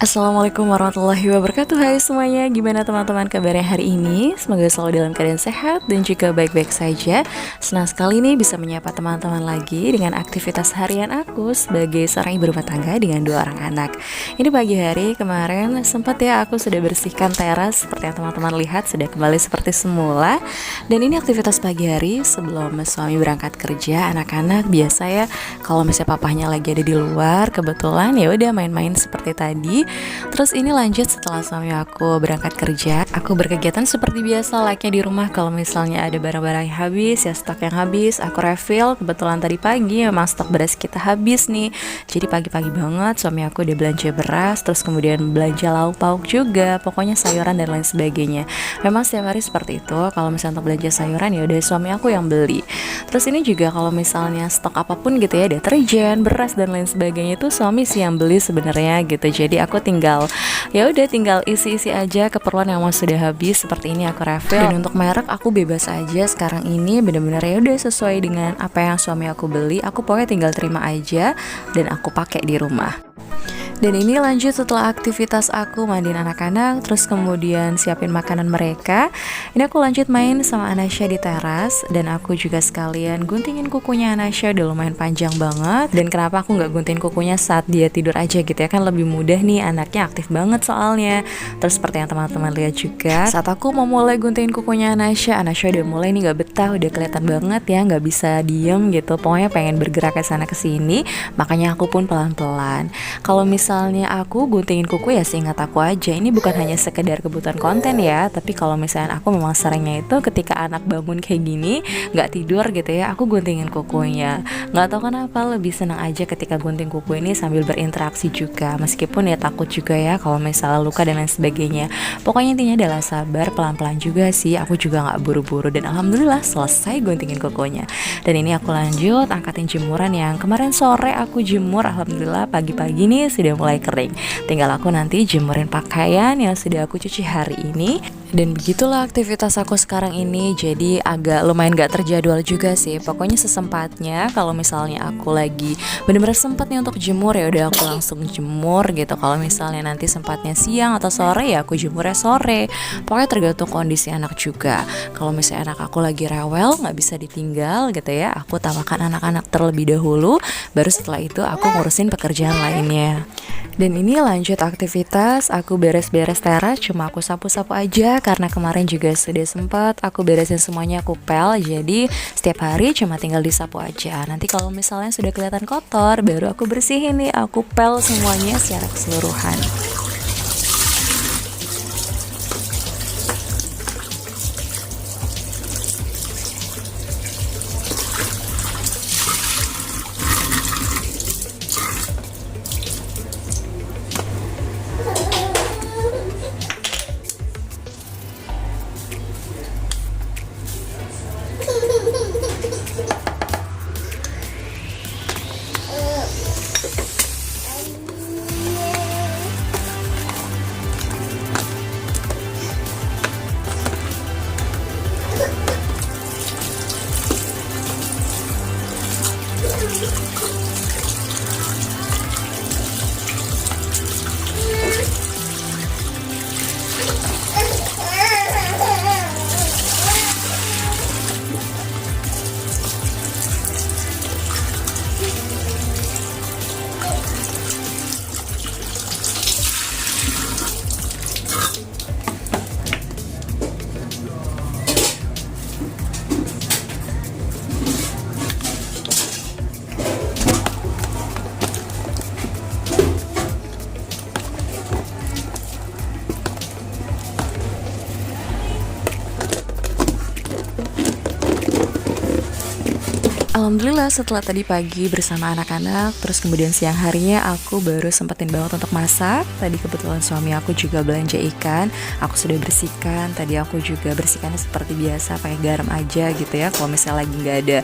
Assalamualaikum warahmatullahi wabarakatuh. Hai semuanya, gimana teman-teman kabarnya hari ini? Semoga selalu dalam keadaan sehat dan juga baik-baik saja. Senang sekali nih bisa menyapa teman-teman lagi dengan aktivitas harian aku sebagai seorang ibu rumah tangga dengan 2 orang anak. Ini pagi hari kemarin sempat ya aku sudah bersihkan teras seperti yang teman-teman lihat sudah kembali seperti semula. Dan ini aktivitas pagi hari sebelum suami berangkat kerja. Anak-anak biasa ya kalau misalnya papahnya lagi ada di luar, kebetulan ya udah main-main seperti tadi. Terus ini lanjut setelah suami aku berangkat kerja, aku berkegiatan seperti biasa layaknya di rumah. Kalau misalnya ada barang-barang yang habis, ya stok yang habis, aku refill. Kebetulan tadi pagi memang stok beras kita habis nih. Jadi pagi-pagi banget suami aku udah belanja beras, terus kemudian belanja lauk pauk juga, pokoknya sayuran dan lain sebagainya. Memang setiap hari seperti itu. Kalau misalnya untuk belanja sayuran ya udah suami aku yang beli. Terus ini juga kalau misalnya stok apapun gitu ya, deterjen, beras dan lain sebagainya itu suami sih yang beli sebenarnya gitu. Jadi aku tinggal isi-isi aja keperluan yang mau sudah habis. Seperti ini aku refill. Dan untuk merek aku bebas aja sekarang ini, bener-bener ya udah sesuai dengan apa yang suami aku beli. Aku pokoknya tinggal terima aja dan aku pakai di rumah. Dan ini lanjut setelah aktivitas aku mandiin anak-anak, terus kemudian siapin makanan mereka. Ini aku lanjut main sama Anasya di teras, dan aku juga sekalian guntingin kukunya Anasya, udah lumayan panjang banget. Dan kenapa aku nggak gunting kukunya saat dia tidur aja gitu ya, kan lebih mudah nih, anaknya aktif banget soalnya. Terus seperti yang teman-teman lihat juga, saat aku mau mulai guntingin kukunya Anasya udah mulai nih nggak betah, udah kelihatan banget ya nggak bisa diem gitu. Pokoknya pengen bergerak ke sana ke sini, makanya aku pun pelan-pelan. Kalau misalnya aku guntingin kuku ya seingat aku aja, ini bukan hanya sekedar kebutuhan konten ya, tapi kalau misalnya aku memang seringnya itu ketika anak bangun kayak gini nggak tidur gitu ya, aku guntingin kukunya. Nggak tahu kenapa lebih senang aja ketika gunting kuku ini sambil berinteraksi juga, meskipun ya takut juga ya kalau misalnya luka dan lain sebagainya. Pokoknya intinya adalah sabar, pelan-pelan juga sih. Aku juga nggak buru-buru dan alhamdulillah selesai guntingin kukunya. Dan ini aku lanjut angkatin jemuran yang kemarin sore aku jemur. Alhamdulillah pagi-pagi nih sudah mulai kering. Tinggal aku nanti jemurin pakaian yang sudah aku cuci hari ini. Dan begitulah aktivitas aku sekarang ini. Jadi agak lumayan gak terjadwal juga sih. Pokoknya sesempatnya, kalau misalnya aku lagi bener-bener sempat nih untuk jemur, ya udah aku langsung jemur gitu. Kalau misalnya nanti sempatnya siang atau sore, ya aku jemurnya sore. Pokoknya tergantung kondisi anak juga. Kalau misalnya anak aku lagi rewel, gak bisa ditinggal gitu ya, aku utamakan anak-anak terlebih dahulu, baru setelah itu aku ngurusin pekerjaan lainnya. Dan ini lanjut aktivitas, aku beres-beres teras, cuma aku sapu-sapu aja karena kemarin juga sudah sempat aku beresin semuanya, aku pel. Jadi setiap hari cuma tinggal disapu aja. Nanti kalau misalnya sudah kelihatan kotor, baru aku bersihin nih, aku pel semuanya secara keseluruhan. Alhamdulillah setelah tadi pagi bersama anak-anak, terus kemudian siang harinya aku baru sempetin banget untuk masak. Tadi kebetulan suami aku juga belanja ikan, aku sudah bersihkan. Tadi aku juga bersihkannya seperti biasa, pakai garam aja gitu ya. Kalau misalnya lagi nggak ada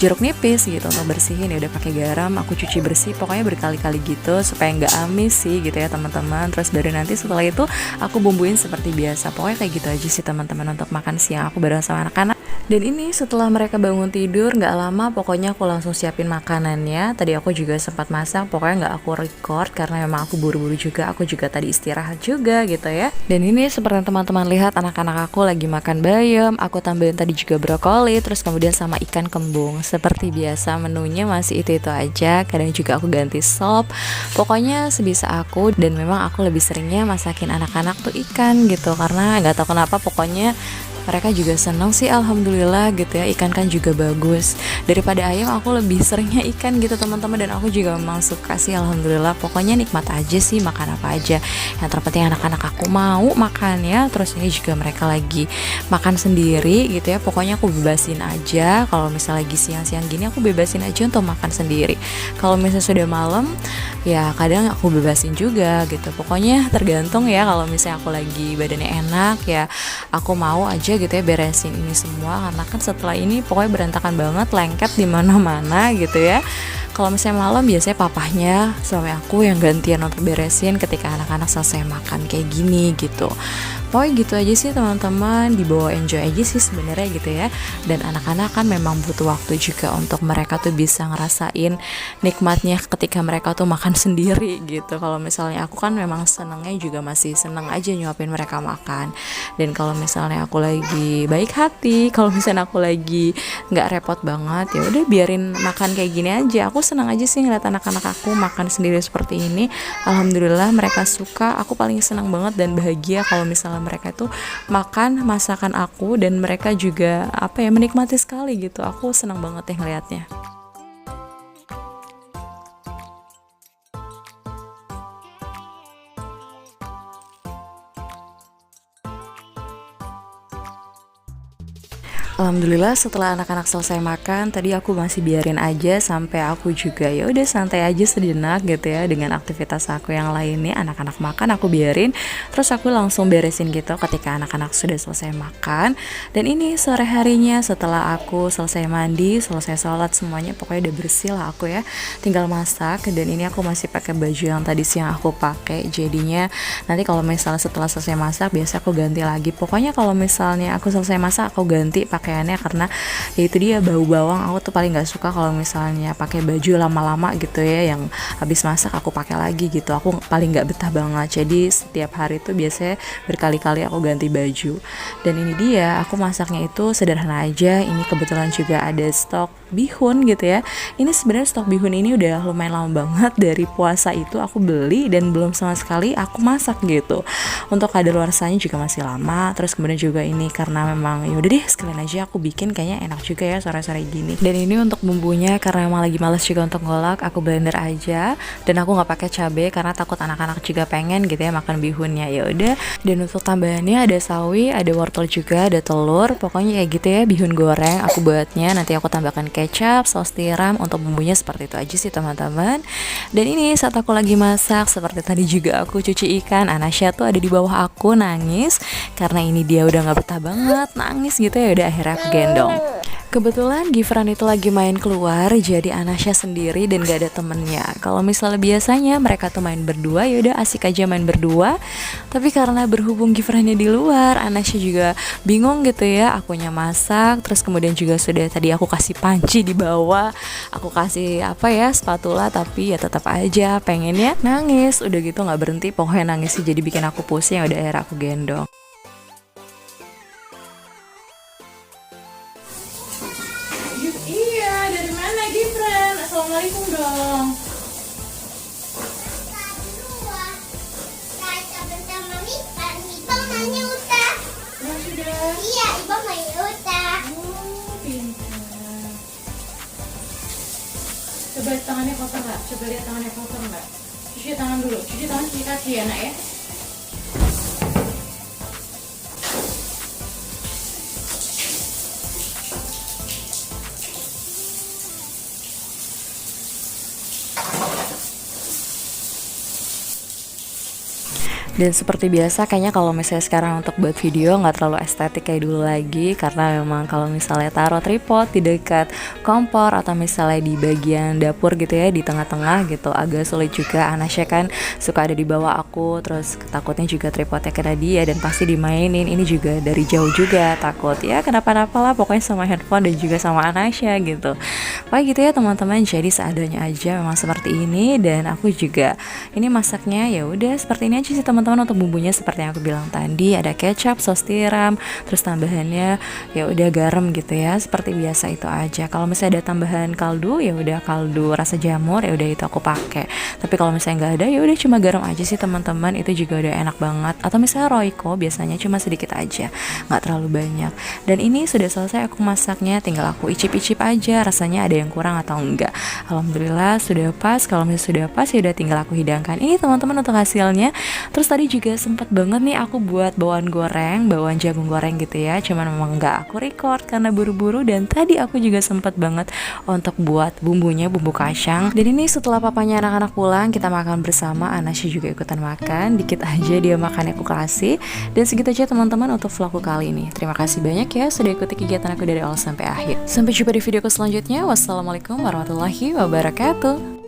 jeruk nipis gitu untuk bersihin, ya udah pakai garam, aku cuci bersih. Pokoknya berkali-kali gitu supaya nggak amis sih gitu ya teman-teman. Terus baru nanti setelah itu aku bumbuin seperti biasa. Pokoknya kayak gitu aja sih teman-teman untuk makan siang aku bareng sama anak-anak. Dan ini setelah mereka bangun tidur nggak lama, pokoknya aku langsung siapin makanannya. Tadi aku juga sempat masak, pokoknya nggak aku record karena memang aku buru-buru juga. Aku juga tadi istirahat juga gitu ya. Dan ini seperti teman-teman lihat, anak-anak aku lagi makan bayam. Aku tambahin tadi juga brokoli, terus kemudian sama ikan kembung. Seperti biasa menunya masih itu-itu aja. Kadang juga aku ganti sop. Pokoknya sebisa aku, dan memang aku lebih seringnya masakin anak-anak tuh ikan gitu. Karena nggak tahu kenapa, pokoknya mereka juga seneng sih, alhamdulillah gitu ya. Ikan kan juga bagus daripada ayam, aku lebih seringnya ikan gitu teman-teman. Dan aku juga memang suka sih, alhamdulillah. Pokoknya nikmat aja sih makan apa aja, yang terpenting anak-anak aku mau makan ya. Terus ini juga mereka lagi makan sendiri gitu ya. Pokoknya aku bebasin aja, kalau misalnya lagi siang-siang gini aku bebasin aja untuk makan sendiri. Kalau misalnya sudah malam ya kadang aku bebasin juga gitu. Pokoknya tergantung ya, kalau misalnya aku lagi badannya enak ya aku mau aja gitu ya beresin ini semua, karena kan setelah ini pokoknya berantakan banget, lengket di mana-mana gitu ya. Kalau misalnya malam biasanya papahnya suami aku yang gantian untuk beresin ketika anak-anak selesai makan kayak gini gitu. Pokoknya gitu aja sih teman-teman, dibawa enjoy aja sih sebenarnya gitu ya. Dan anak-anak kan memang butuh waktu juga untuk mereka tuh bisa ngerasain nikmatnya ketika mereka tuh makan sendiri gitu. Kalau misalnya aku kan memang senengnya juga masih seneng aja nyuapin mereka makan. Dan kalau misalnya aku lagi baik hati, kalau misalnya aku lagi nggak repot banget, ya udah biarin makan kayak gini aja. Aku senang aja sih ngeliat anak-anak aku makan sendiri seperti ini. Alhamdulillah mereka suka. Aku paling senang banget dan bahagia kalau misalnya mereka tuh makan masakan aku, dan mereka juga apa ya, menikmati sekali gitu. Aku senang banget ya ngeliatnya. Alhamdulillah setelah anak-anak selesai makan, tadi aku masih biarin aja sampai aku juga ya udah santai aja sejenak gitu ya dengan aktivitas aku yang lainnya. Anak-anak makan aku biarin, terus aku langsung beresin gitu ketika anak-anak sudah selesai makan. Dan ini sore harinya setelah aku selesai mandi, selesai sholat semuanya, pokoknya udah bersih lah aku ya. Tinggal masak, dan ini aku masih pakai baju yang tadi siang aku pakai. Jadinya nanti kalau misalnya setelah selesai masak biasa aku ganti lagi. Pokoknya kalau misalnya aku selesai masak aku ganti pakaiannya, karena ya itu dia bau bawang. Aku tuh paling nggak suka kalau misalnya pakai baju lama-lama gitu ya, yang habis masak aku pakai lagi gitu. Aku paling nggak betah banget. Jadi setiap hari tuh biasanya berkali-kali aku ganti baju. Dan ini dia, aku masaknya itu sederhana aja. Ini kebetulan juga ada stok bihun gitu ya. Ini sebenarnya stok bihun ini udah lumayan lama banget, dari puasa itu aku beli dan belum sama sekali aku masak gitu. Untuk kadaluarsanya juga masih lama. Terus kemudian juga ini karena memang ya udah deh sekalian aja aku bikin, kayaknya enak juga ya sore-sore gini. Dan ini untuk bumbunya, karena emang lagi males juga untuk ngolak, aku blender aja. Dan aku nggak pakai cabai karena takut anak-anak juga pengen gitu ya makan bihunnya. Ya udah. Dan untuk tambahannya ada sawi, ada wortel juga, ada telur. Pokoknya kayak gitu ya bihun goreng aku buatnya. Nanti aku tambahkan kecap, saus tiram. Untuk bumbunya seperti itu aja sih teman-teman. Dan ini saat aku lagi masak, seperti tadi juga aku cuci ikan, Anasya tuh ada di bawah aku nangis karena ini dia udah nggak betah banget nangis gitu ya. Udah akhirnya aku gendong. Kebetulan Gifran itu lagi main keluar, jadi Anasya sendiri dan gak ada temennya. Kalau misalnya biasanya mereka tuh main berdua, ya udah asik aja main berdua. Tapi karena berhubung Gifrannya di luar, Anasya juga bingung gitu ya. Akunya masak, terus kemudian juga sudah tadi aku kasih panci di bawah, aku kasih apa ya, spatula, tapi ya tetap aja pengennya nangis. Udah gitu nggak berhenti, pokoknya nangis sih, jadi bikin aku pusing. Udah akhirnya aku gendong. Iya, dari mana Gibran? Assalamualaikum dong. Iya, ibu main udah. Oh, pintar. Coba tangannya kotor nggak? Coba lihat tangannya kotor nggak? Cuci tangan dulu. Cuci tangan, cuci kaki ya nak ya. Dan seperti biasa kayaknya kalau misalnya sekarang untuk buat video nggak terlalu estetik kayak dulu lagi, karena memang kalau misalnya taruh tripod di dekat kompor atau misalnya di bagian dapur gitu ya, di tengah-tengah gitu, agak sulit juga. Anasya kan suka ada di bawah aku, terus takutnya juga tripodnya kena dia dan pasti dimainin. Ini juga dari jauh juga takut ya kenapa-napa lah pokoknya sama handphone dan juga sama Anasya gitu. Pokoknya gitu ya teman-teman, jadi seadanya aja memang seperti ini. Dan aku juga ini masaknya ya udah seperti ini aja sih teman-teman. Untuk bumbunya seperti yang aku bilang tadi, ada kecap, saus tiram, terus tambahannya ya udah garam gitu ya, seperti biasa itu aja. Kalau misalnya ada tambahan kaldu ya udah kaldu rasa jamur, ya udah itu aku pakai. Tapi kalau misalnya nggak ada ya udah cuma garam aja sih teman-teman, itu juga udah enak banget. Atau misalnya Royco biasanya cuma sedikit aja, nggak terlalu banyak. Dan ini sudah selesai aku masaknya, tinggal aku icip-icip aja rasanya ada yang kurang atau enggak. Alhamdulillah sudah pas. Kalau misalnya sudah pas ya udah tinggal aku hidangkan. Ini teman-teman untuk hasilnya. Terus tadi juga sempat banget nih aku buat bawang jagung goreng gitu ya, cuman memang nggak aku record karena buru-buru. Dan tadi aku juga sempat banget untuk buat bumbunya, bumbu kacang. Dan ini setelah papanya anak-anak pulang, kita makan bersama. Anasya juga ikutan makan, dikit aja dia makannya aku kasih. Dan segitu aja teman-teman untuk vlogku kali ini. Terima kasih banyak ya sudah ikuti kegiatan aku dari awal sampai akhir. Sampai jumpa di videoku selanjutnya. Wassalamualaikum warahmatullahi wabarakatuh.